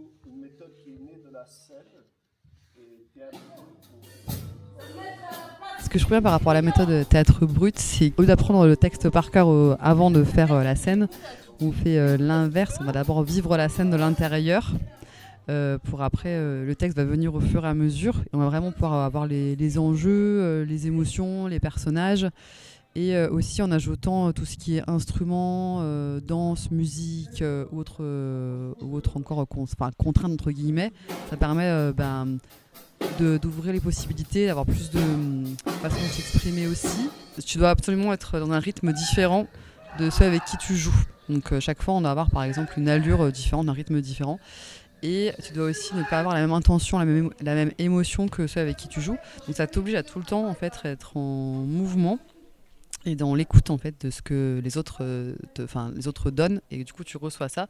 plutôt une méthode qui est née de la scène et théâtre. Ce que je trouve bien par rapport à la méthode théâtre brut, c'est qu'au lieu d'apprendre le texte par cœur avant de faire la scène, on fait l'inverse. On va d'abord vivre la scène de l'intérieur pour après, le texte va venir au fur et à mesure. Et on va vraiment pouvoir avoir les enjeux, les émotions, les personnages. Et aussi en ajoutant tout ce qui est instruments, danse, musique ou autre encore contrainte entre guillemets, ça permet d'ouvrir les possibilités, d'avoir plus de façons de s'exprimer aussi. Tu dois absolument être dans un rythme différent de ceux avec qui tu joues. Donc chaque fois on doit avoir par exemple une allure différente, un rythme différent. Et tu dois aussi ne pas avoir la même intention, la même émotion que ceux avec qui tu joues. Donc ça t'oblige à tout le temps en fait être en mouvement et dans l'écoute en fait de ce que les autres donnent, et du coup tu reçois ça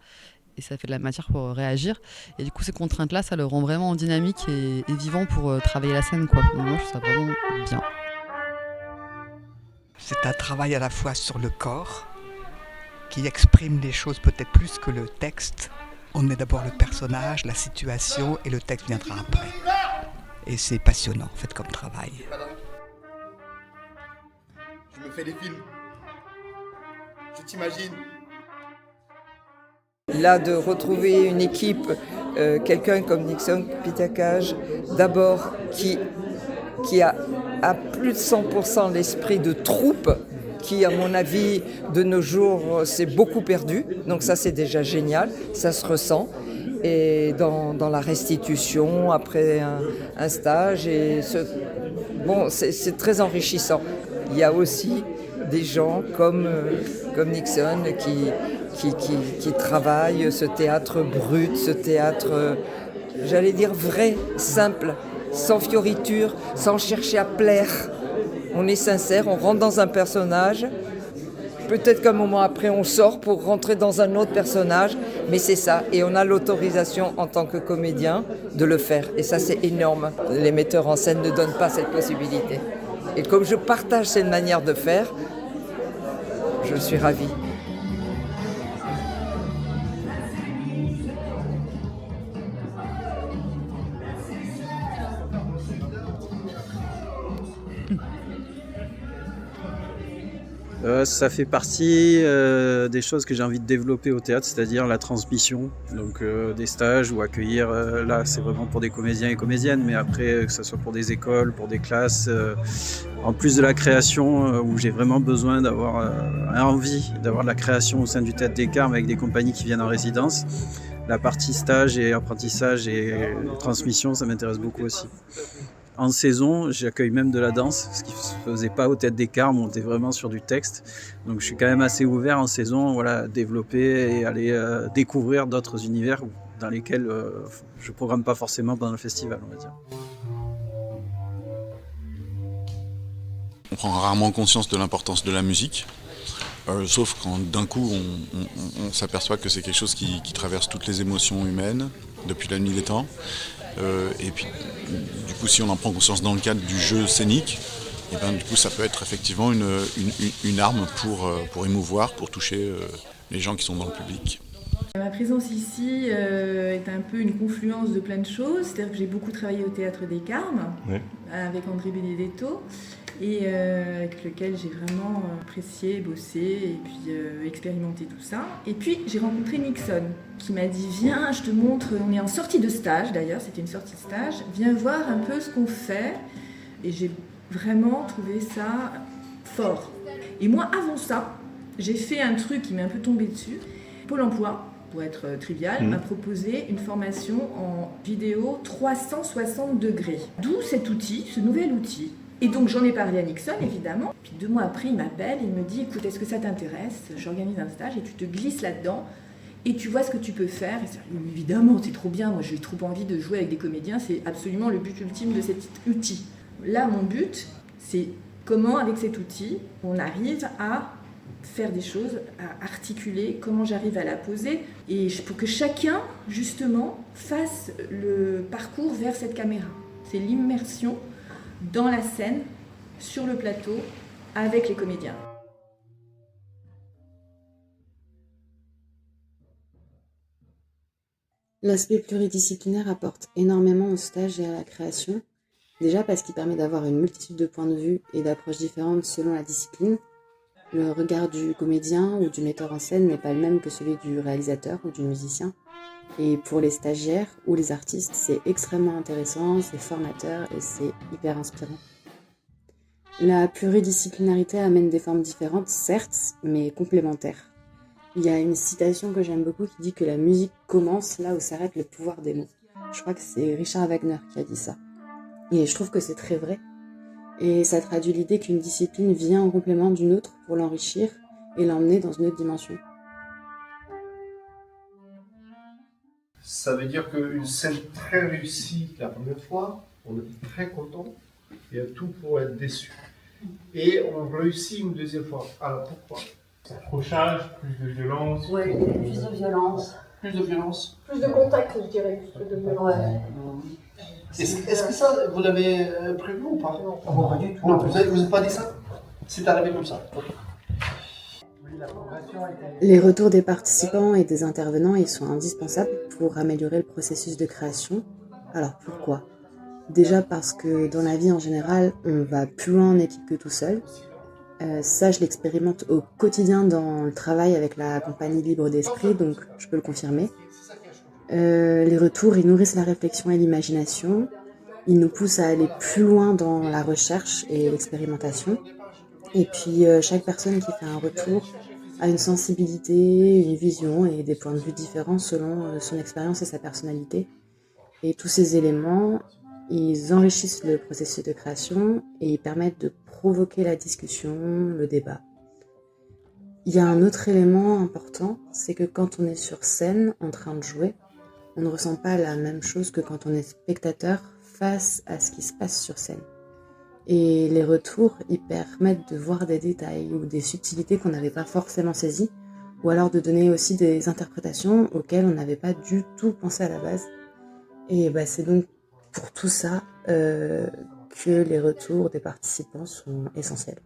et ça fait de la matière pour réagir, et du coup ces contraintes là ça le rend vraiment dynamique et vivant pour travailler la scène quoi. Donc moi je trouve ça vraiment bien. C'est un travail à la fois sur le corps qui exprime les choses peut-être plus que le texte. On met d'abord le personnage, la situation, et le texte viendra après. Et c'est passionnant en fait comme travail. Je me fais des films. Je t'imagine. Là, de retrouver une équipe, quelqu'un comme Nixon Pitacage, d'abord qui a à plus de 100% l'esprit de troupe, qui, à mon avis, de nos jours, s'est beaucoup perdu. Donc ça, c'est déjà génial, ça se ressent. Et dans la restitution, après un stage, c'est très enrichissant. Il y a aussi des gens comme Nixon qui travaillent ce théâtre brut, ce théâtre, j'allais dire vrai, simple, sans fioriture, sans chercher à plaire. On est sincère, on rentre dans un personnage. Peut-être qu'un moment après, on sort pour rentrer dans un autre personnage, mais c'est ça. Et on a l'autorisation en tant que comédien de le faire. Et ça, c'est énorme. Les metteurs en scène ne donnent pas cette possibilité. Et comme je partage cette manière de faire, je suis ravie. Ça fait partie des choses que j'ai envie de développer au théâtre, c'est-à-dire la transmission, donc des stages ou accueillir, là c'est vraiment pour des comédiens et comédiennes, mais après que ce soit pour des écoles, pour des classes, en plus de la création où j'ai vraiment besoin d'avoir envie d'avoir de la création au sein du Théâtre des Carmes avec des compagnies qui viennent en résidence, la partie stage et apprentissage et transmission, ça m'intéresse beaucoup aussi. En saison, j'accueille même de la danse, ce qui ne se faisait pas au Théâtre des Carmes, on était vraiment sur du texte. Donc je suis quand même assez ouvert en saison, voilà, à développer et aller découvrir d'autres univers dans lesquels je ne programme pas forcément pendant le festival, on va dire. On prend rarement conscience de l'importance de la musique, sauf quand d'un coup on s'aperçoit que c'est quelque chose qui traverse toutes les émotions humaines depuis la nuit des temps. Et puis, du coup, si on en prend conscience dans le cadre du jeu scénique, et ben, du coup, ça peut être effectivement une arme pour émouvoir, pour toucher les gens qui sont dans le public. Ma présence ici est un peu une confluence de plein de choses. C'est-à-dire que j'ai beaucoup travaillé au Théâtre des Carmes, oui, avec André Benedetto, et avec lequel j'ai vraiment apprécié, bossé et puis expérimenté tout ça. Et puis j'ai rencontré Nixon qui m'a dit « Viens, je te montre, on est en sortie de stage d'ailleurs, c'était une sortie de stage, viens voir un peu ce qu'on fait. » Et j'ai vraiment trouvé ça fort. Et moi, avant ça, j'ai fait un truc qui m'est un peu tombé dessus. Pôle emploi, pour être trivial, m'a proposé une formation en vidéo 360 degrés. D'où cet outil, ce nouvel outil. Et donc j'en ai parlé à Nixon, évidemment. Puis 2 mois après, il m'appelle, il me dit « Écoute, est-ce que ça t'intéresse ? J'organise un stage et tu te glisses là-dedans et tu vois ce que tu peux faire. » Et ça, évidemment, c'est trop bien. Moi, j'ai trop envie de jouer avec des comédiens. C'est absolument le but ultime de cet outil. Là, mon but, c'est comment, avec cet outil, on arrive à faire des choses, à articuler, comment j'arrive à la poser, et pour que chacun, justement, fasse le parcours vers cette caméra. C'est l'immersion dans la scène, sur le plateau, avec les comédiens. L'aspect pluridisciplinaire apporte énormément au stage et à la création, déjà parce qu'il permet d'avoir une multitude de points de vue et d'approches différentes selon la discipline. Le regard du comédien ou du metteur en scène n'est pas le même que celui du réalisateur ou du musicien. Et pour les stagiaires ou les artistes, c'est extrêmement intéressant, c'est formateur et c'est hyper inspirant. La pluridisciplinarité amène des formes différentes, certes, mais complémentaires. Il y a une citation que j'aime beaucoup qui dit que la musique commence là où s'arrête le pouvoir des mots. Je crois que c'est Richard Wagner qui a dit ça. Et je trouve que c'est très vrai. Et ça traduit l'idée qu'une discipline vient en complément d'une autre pour l'enrichir et l'emmener dans une autre dimension. Ça veut dire qu'une scène très réussie la première fois, on est très content, il y a tout pour être déçu. Et on réussit une deuxième fois. Alors pourquoi? Accrochage, plus de violence. Oui, plus de violence. Plus de violence. Plus de contact, je dirais, plus de violence. Ouais. Est-ce que ça, vous l'avez prévu ou pas? Non, pas du tout. Non, vous n'avez pas dit ça? C'est arrivé comme ça. Les retours des participants et des intervenants, ils sont indispensables pour améliorer le processus de création. Alors pourquoi? Déjà parce que dans la vie en général, on va plus loin en équipe que tout seul. Ça, je l'expérimente au quotidien dans le travail avec la compagnie Libre d'Esprit, donc je peux le confirmer. Les retours, ils nourrissent la réflexion et l'imagination. Ils nous poussent à aller plus loin dans la recherche et l'expérimentation. Et puis, chaque personne qui fait un retour a une sensibilité, une vision et des points de vue différents selon son expérience et sa personnalité. Et tous ces éléments, ils enrichissent le processus de création et ils permettent de provoquer la discussion, le débat. Il y a un autre élément important, c'est que quand on est sur scène en train de jouer, on ne ressent pas la même chose que quand on est spectateur face à ce qui se passe sur scène. Et les retours, ils permettent de voir des détails ou des subtilités qu'on n'avait pas forcément saisies, ou alors de donner aussi des interprétations auxquelles on n'avait pas du tout pensé à la base. Et c'est donc pour tout ça que les retours des participants sont essentiels.